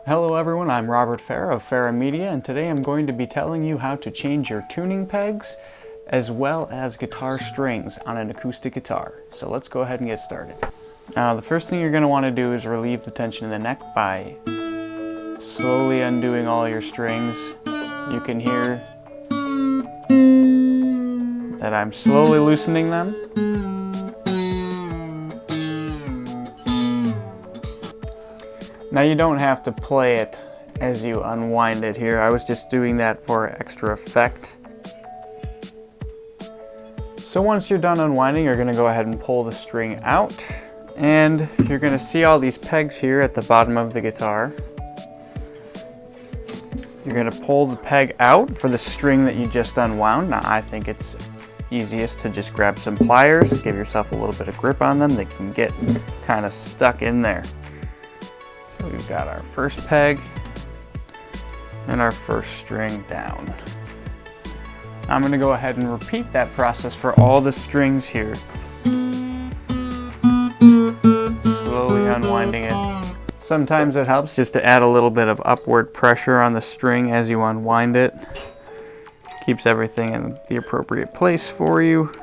Hello everyone, I'm Robert Farah of Farah Media, and today I'm going to be telling you how to change your tuning pegs as well as guitar strings on an acoustic guitar. So let's go ahead and get started. Now the first thing you're going to want to do is relieve the tension in the neck by slowly undoing all your strings. You can hear that I'm slowly loosening them. Now you don't have to play it as you unwind it here. I was just doing that for extra effect. So once you're done unwinding, you're going to go ahead and pull the string out. And you're going to see all these pegs here at the bottom of the guitar. You're going to pull the peg out for the string that you just unwound. Now I think it's easiest to just grab some pliers, give yourself a little bit of grip on them. They can get kind of stuck in there. So we've got our first peg and our first string down. I'm going to go ahead and repeat that process for all the strings here. Slowly unwinding it. Sometimes it helps just to add a little bit of upward pressure on the string as you unwind it. Keeps everything in the appropriate place for you.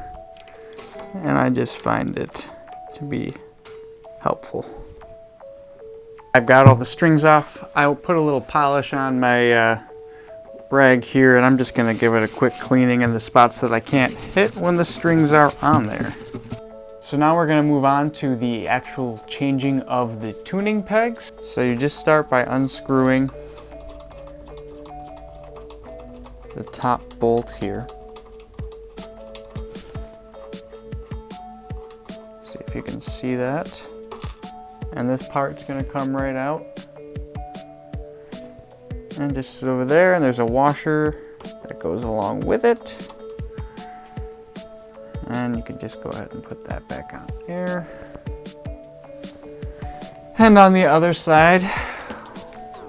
And I just find it to be helpful. I've got all the strings off. I'll put a little polish on my rag here, and I'm just going to give it a quick cleaning in the spots that I can't hit when the strings are on there. So now we're going to move on to the actual changing of the tuning pegs. So you just start by unscrewing the top bolt here. See if you can see that. And this part's going to come right out. And just over there, and there's a washer that goes along with it. And you can just go ahead and put that back on there. And on the other side,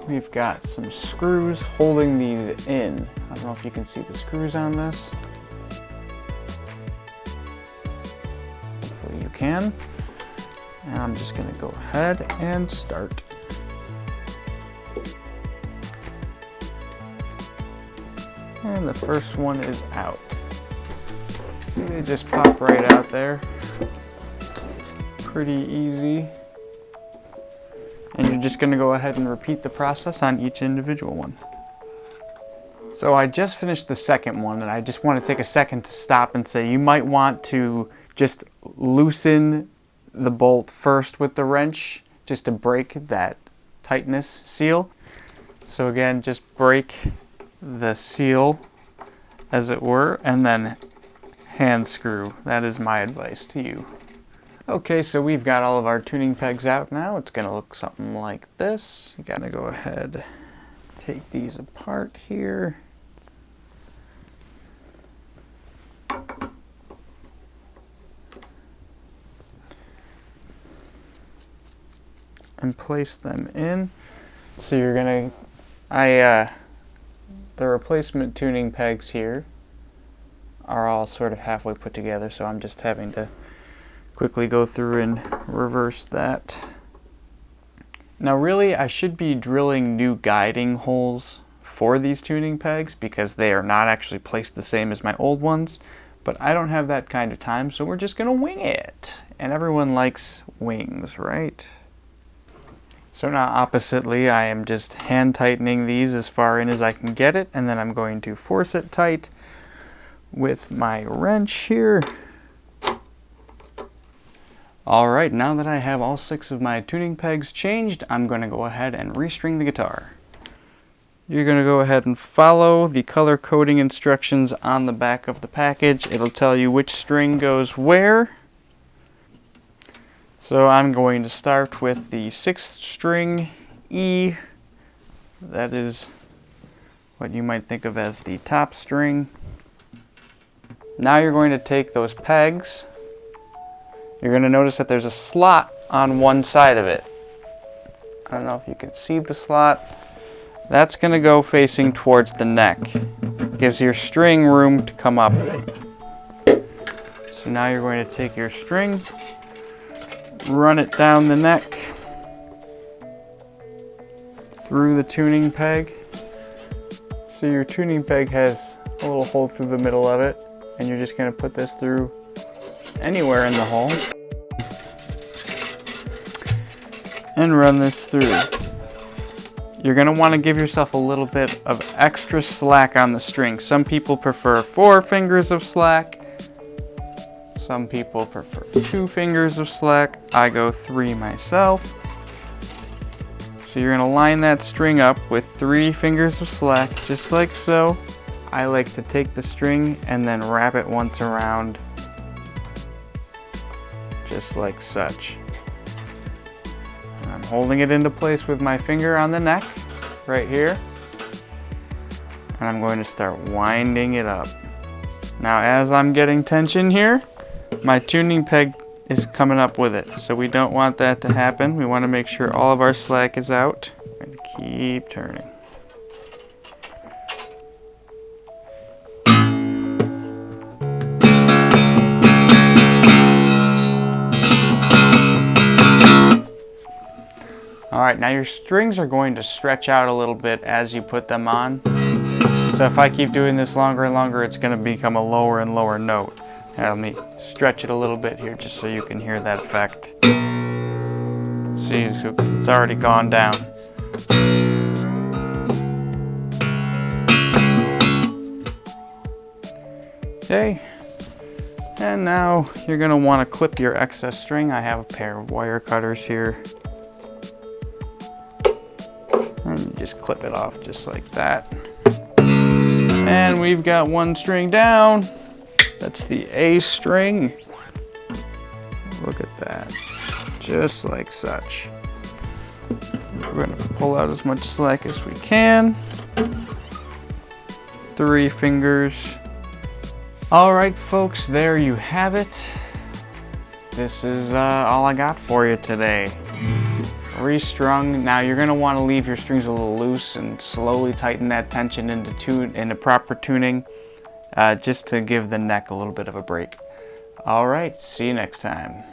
we've got some screws holding these in. I don't know if you can see the screws on this. Hopefully you can. And I'm just going to go ahead and start. And the first one is out. See, they just pop right out there. Pretty easy. And you're just going to go ahead and repeat the process on each individual one. So I just finished the second one, and I just want to take a second to stop and say you might want to just loosen the bolt first with the wrench just to break that tightness seal. So again, just break the seal as it were, and then hand screw. That is my advice to you. Okay, so we've got all of our tuning pegs out now. It's going to look something like this. You got to go ahead, take these apart here. And place them in. So you're gonna, the replacement tuning pegs here are all sort of halfway put together, so I'm just having to quickly go through and reverse that. Now really, I should be drilling new guiding holes for these tuning pegs because they are not actually placed the same as my old ones, but I don't have that kind of time, so we're just gonna wing it. And everyone likes wings, right? So now oppositely, I am just hand tightening these as far in as I can get it, and then I'm going to force it tight with my wrench here. Alright, now that I have all 6 of my tuning pegs changed, I'm going to go ahead and restring the guitar. You're going to go ahead and follow the color coding instructions on the back of the package. It'll tell you which string goes where. So I'm going to start with the 6th string E. That is what you might think of as the top string. Now you're going to take those pegs. You're going to notice that there's a slot on one side of it. I don't know if you can see the slot. That's going to go facing towards the neck. Gives your string room to come up. So now you're going to take your string, run it down the neck, through the tuning peg. So your tuning peg has a little hole through the middle of it, and you're just going to put this through anywhere in the hole and run this through. You're going to want to give yourself a little bit of extra slack on the string. Some people prefer 4 fingers of slack. Some people prefer 2 fingers of slack. I go 3 myself. So you're going to line that string up with 3 fingers of slack, just like so. I like to take the string and then wrap it once around, just like such. I'm holding it into place with my finger on the neck, right here. And I'm going to start winding it up. Now as I'm getting tension here, my tuning peg is coming up with it. So we don't want that to happen. We want to make sure all of our slack is out. I'm going to keep turning. Alright, now your strings are going to stretch out a little bit as you put them on. So if I keep doing this longer and longer, it's going to become a lower and lower note. Now let me stretch it a little bit here just so you can hear that effect. See, it's already gone down. Okay, and now you're going to want to clip your excess string. I have a pair of wire cutters here. And you just clip it off just like that. And we've got one string down. That's the A string. Look at that. Just like such. We're going to pull out as much slack as we can. 3 fingers. Alright folks, there you have it. This is all I got for you today. Restrung. Now you're going to want to leave your strings a little loose and slowly tighten that tension into proper tuning, just to give the neck a little bit of a break. Alright, see you next time.